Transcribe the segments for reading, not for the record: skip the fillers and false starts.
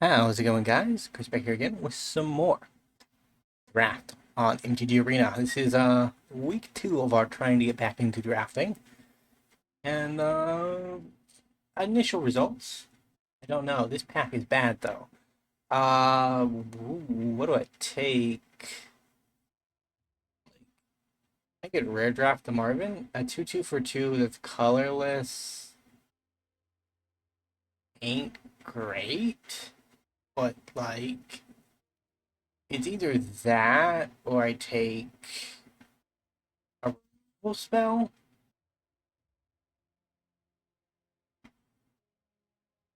How's it going, guys? Chris back here again with some more draft on MTG Arena. This is week 2 of our trying to get back into drafting, and initial results. I don't know. This pack is bad though. What do I take? I could rare draft the Marvin. A 2/2 for 2 that's colorless ain't great, but like it's either that or I take a removal spell.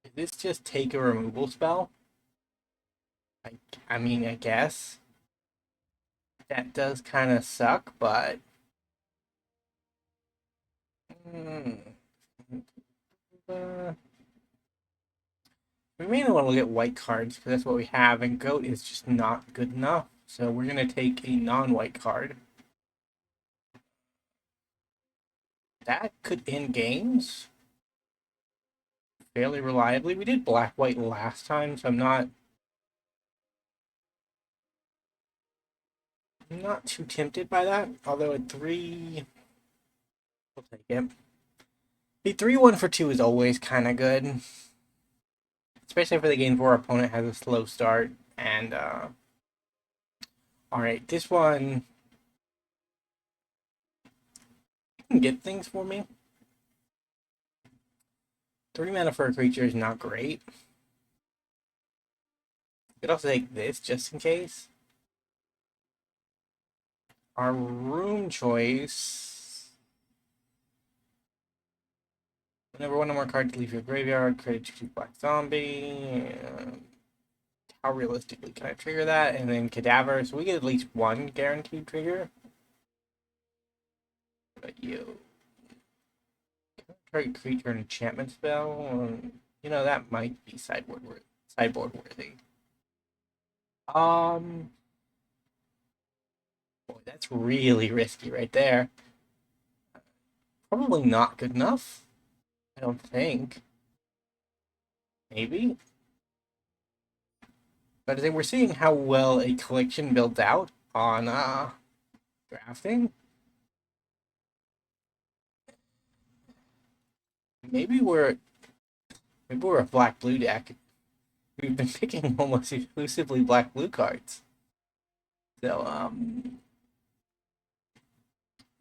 Is this just take a removal spell? I, I mean, I guess that does kind of suck, but mm, uh, we mainly want to look at white cards because that's what we have, and goat is just not good enough. So we're gonna take a non-white card. That could end games fairly reliably. We did black-white last time, so I'm not too tempted by that. Although a three, we'll take it. The 3/1 for 2 is always kind of good, especially for the games where our opponent has a slow start. And all right, this one can get things for me. 3 mana for a creature is not great. Could also take this just in case. Our room choice. Whenever one or more cards leave your graveyard, create a 2 black zombie. How realistically can I trigger that? And then cadaver, so we get at least one guaranteed trigger. But you target creature an enchantment spell. That might be sideboard worthy. Um, Boy, that's really risky right there. Probably not good enough. I don't think. Maybe. But I think we're seeing how well a collection builds out on drafting. Maybe we're maybe we're a black blue deck. We've been picking almost exclusively black blue cards. So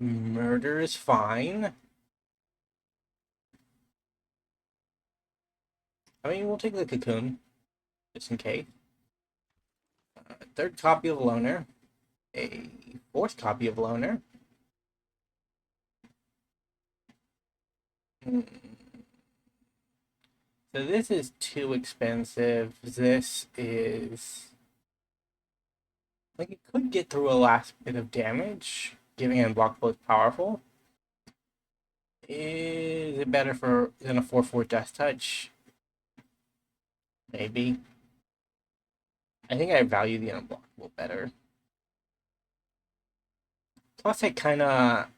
murder is fine. I mean, we'll take the cocoon just in case. Third copy of Loner, a fourth copy of Loner. Hmm. So this is too expensive. This is like it could get through a last bit of damage, giving it unblockable is powerful. Is it better than a 4/4 Dust Touch? Maybe. I think I value the unblockable better. Plus, I kind of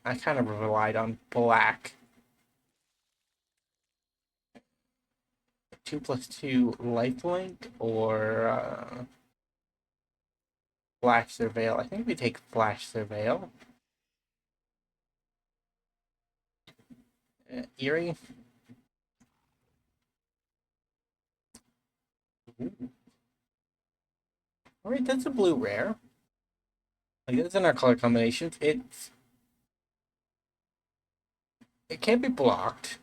relied on black. 2/2 lifelink or Flash Surveil. I think we take Flash Surveil. Eerie. All right, that's a blue rare. Like that's in our color combinations. It can't be blocked.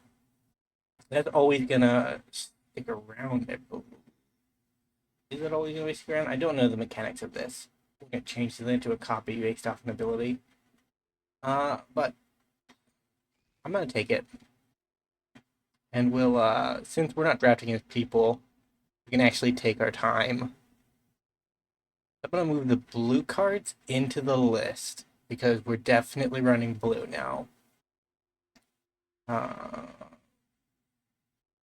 That's always gonna stick around. Is it always gonna be stick around? I don't know the mechanics of this. We're gonna change it into a copy based off an ability. But I'm gonna take it, and we'll since we're not drafting as people, we can actually take our time. I'm gonna move the blue cards into the list because we're definitely running blue now. Uh,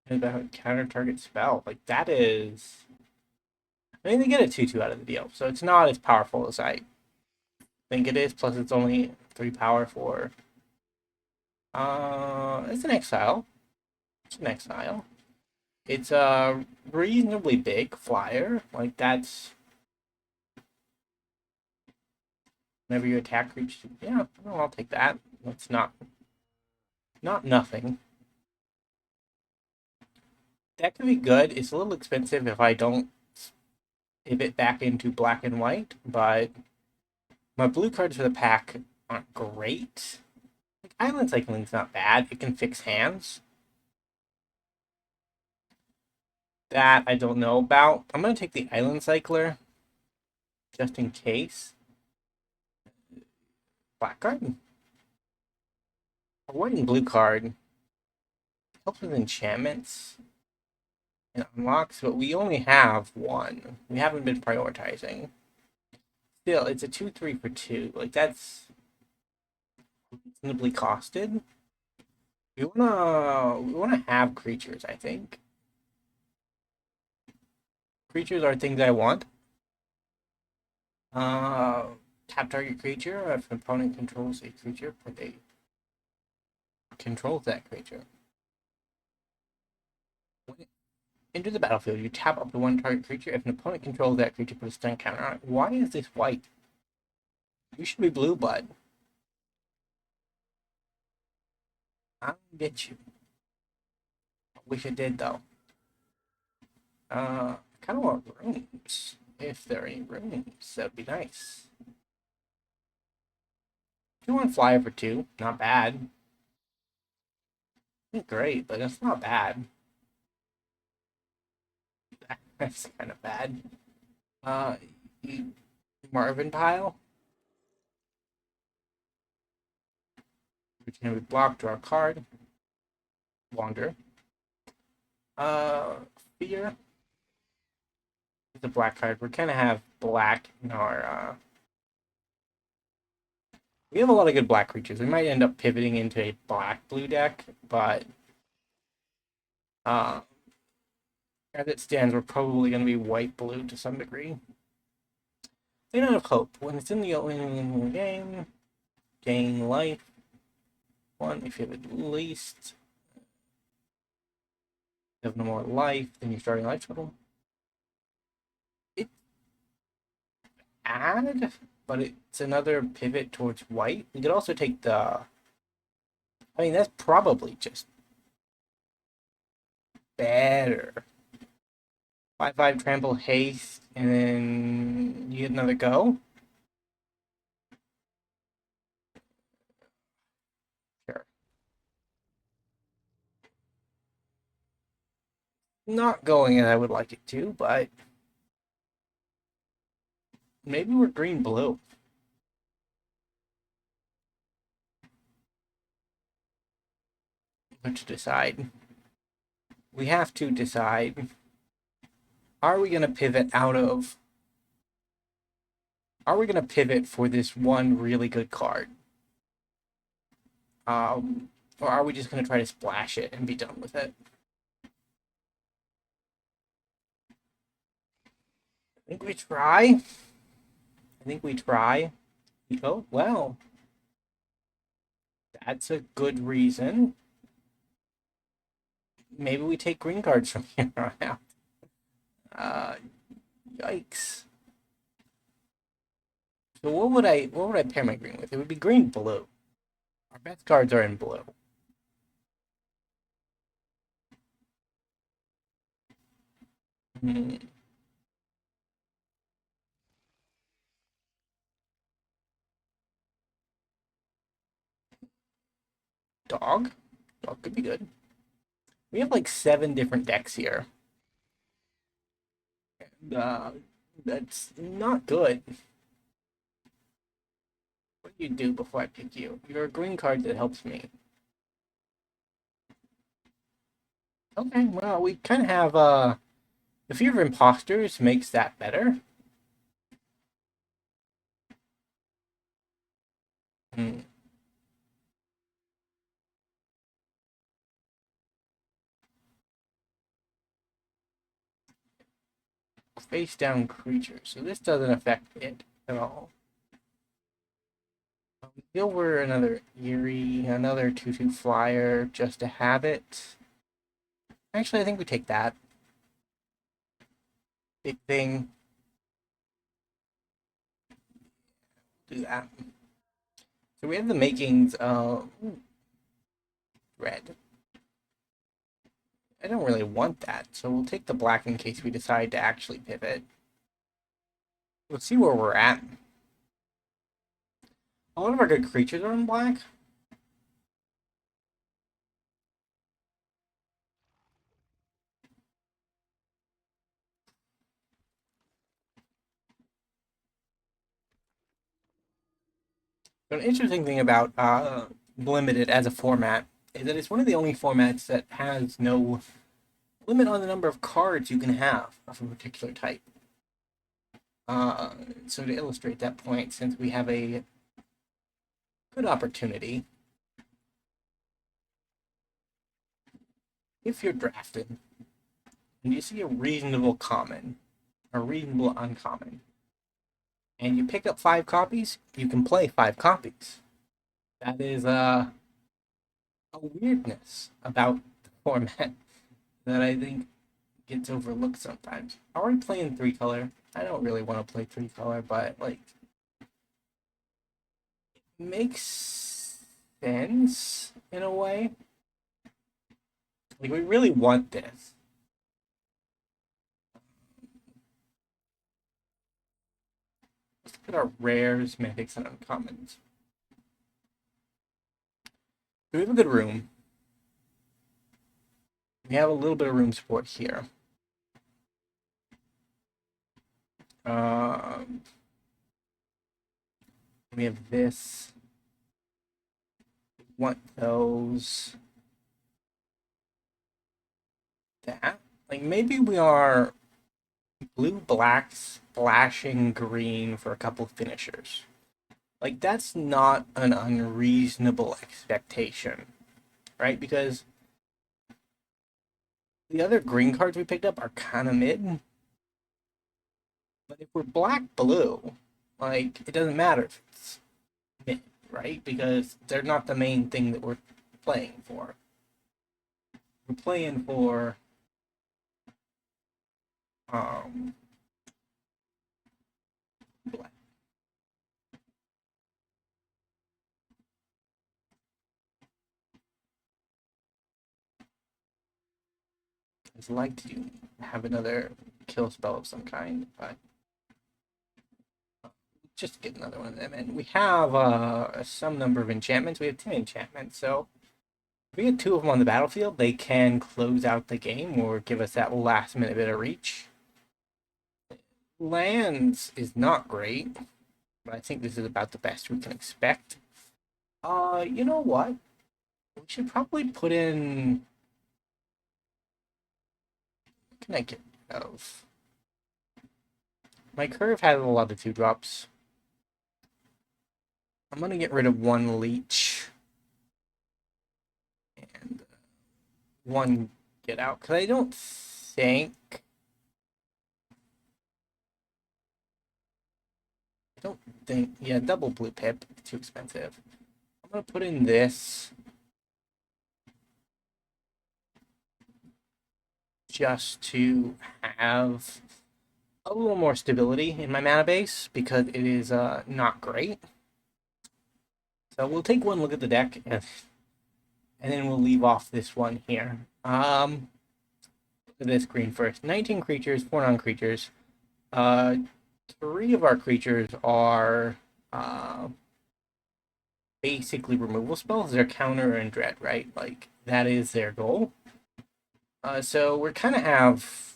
about counter target spell. Like that is. I mean, they get a 2/2 out of the deal, so it's not as powerful as I think it is. Plus, it's only 3 power for. It's an exile. It's an exile. It's a reasonably big flyer. Like that's whenever you attack creatures. Yeah, well, I'll take that. That's not nothing. That could be good. It's a little expensive if I don't pivot back into black and white, but my blue cards for the pack aren't great. Like Island Cycling's not bad. It can fix hands. That I don't know about. I'm gonna take the Island Cycler just in case. Black card. A white and blue card helps with enchantments and unlocks, but we only have one. We haven't been prioritizing. Still, it's a 2/3 for 2. Like that's reasonably costed. We wanna have creatures, I think. Creatures are things I want. Uh Tap target creature. If an opponent controls a creature, put a controls that creature. When it enters the battlefield, you tap up to one target creature. If an opponent controls that creature, put a stun counter on it. Why is this white? You should be blue, bud. I don't get you. I wish I did though. I kind of want rooms. If there are any rooms, that'd be nice. 2/1 flyer for 2, not bad. Not great, but it's not bad. That's kind of bad. Uh, Marvin Pile, which can be blocked, draw a card. Wander. Uh, Fear. It's a black card. We kind of have black in our. We have a lot of good black creatures. We might end up pivoting into a black blue deck, but uh, as it stands, we're probably going to be white blue to some degree. Lane of Hope. When it's in the opening game, gain life. 1 if you have at least. You have no more life than your starting life total. It's add, but it's another pivot towards white. We could also take the. I mean, that's probably just better. 5/5 trample haste, and then you get another go. Sure. Not going as I would like it to, but maybe we're green blue. But to decide. We have to decide. Are we gonna pivot out of are we gonna pivot for this one really good card? Or are we just gonna try to splash it and be done with it? I think we try. I think we try. Oh, well. That's a good reason. Maybe we take green cards from here on out. Yikes. So what would I pair my green with? It would be green blue. Our best cards are in blue. Hmm. Dog? Dog could be good. We have like 7 different decks here. Uh, that's not good. What do you do before I pick you? You're a green card that helps me. Okay, well, we kind of have the Fear of Imposters makes that better. Hmm. Face down creature, so this doesn't affect it at all. Over another Eerie, another 2/2 flyer just to have it. Actually, I think we take that. Big thing. Do that. So we have the makings of red. I don't really want that, so we'll take the black in case we decide to actually pivot. Let's see where we're at. A lot of our good creatures are in black. But an interesting thing about Limited as a format is that it's one of the only formats that has no limit on the number of cards you can have of a particular type. So to illustrate that point, since we have a good opportunity, if you're drafted and you see a reasonable common, a reasonable uncommon, and you pick up 5 copies, you can play 5 copies. That is a weirdness about the format that I think gets overlooked sometimes. Are we playing 3-color? I don't really want to play 3-color, but like makes sense in a way. Like we really want this. Let's look at our rares, mythics, and uncommons. We have a good room. We have a little bit of room support here. We have this. We want those. That. Like maybe we are blue, black, splashing green for a couple finishers. Like that's not an unreasonable expectation, right? Because the other green cards we picked up are kind of mid. But if we're black blue, like it doesn't matter if it's mid, right? Because they're not the main thing that we're playing for. We're playing for black. I'd like to have another kill spell of some kind, but just get another one of them. And we have some number of enchantments. We have 10 enchantments, so if we get 2 of them on the battlefield, they can close out the game or give us that last minute bit of reach. Lands is not great, but I think this is about the best we can expect. You know what? We should probably put in. What can I get rid of? My curve has a lot of 2-drops. I'm gonna get rid of 1 leech and 1 get out because I don't think. Yeah, double blue pip, too expensive. I'm gonna put in this just to have a little more stability in my mana base because it is not great. So we'll take 1 look at the deck and then we'll leave off this one here. Look at this green first. 19 creatures, 4 non-creatures. 3 of our creatures are basically removal spells. They're counter and dread, right? Like that is their goal. So we're kind of have.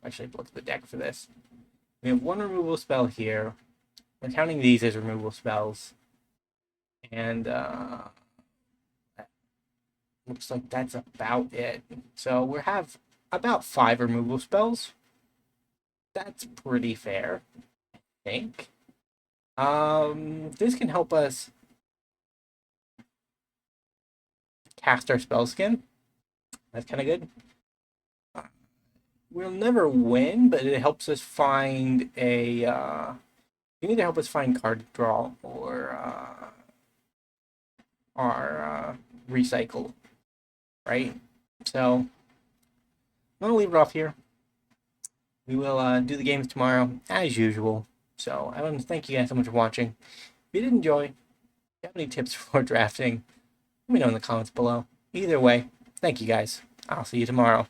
Actually, look at the deck for this. We have 1 removal spell here. We're counting these as removal spells, and looks like that's about it. So we have about 5 removal spells. That's pretty fair, I think. This can help us cast our spell skin. That's kind of good. We'll never win, but it helps us find a. You need to help us find card draw or our recycle, right? So I'm gonna leave it off here. We will do the games tomorrow as usual. So I want to thank you guys so much for watching. If you did enjoy, if you have any tips for drafting, let me know in the comments below. Either way, thank you guys. I'll see you tomorrow.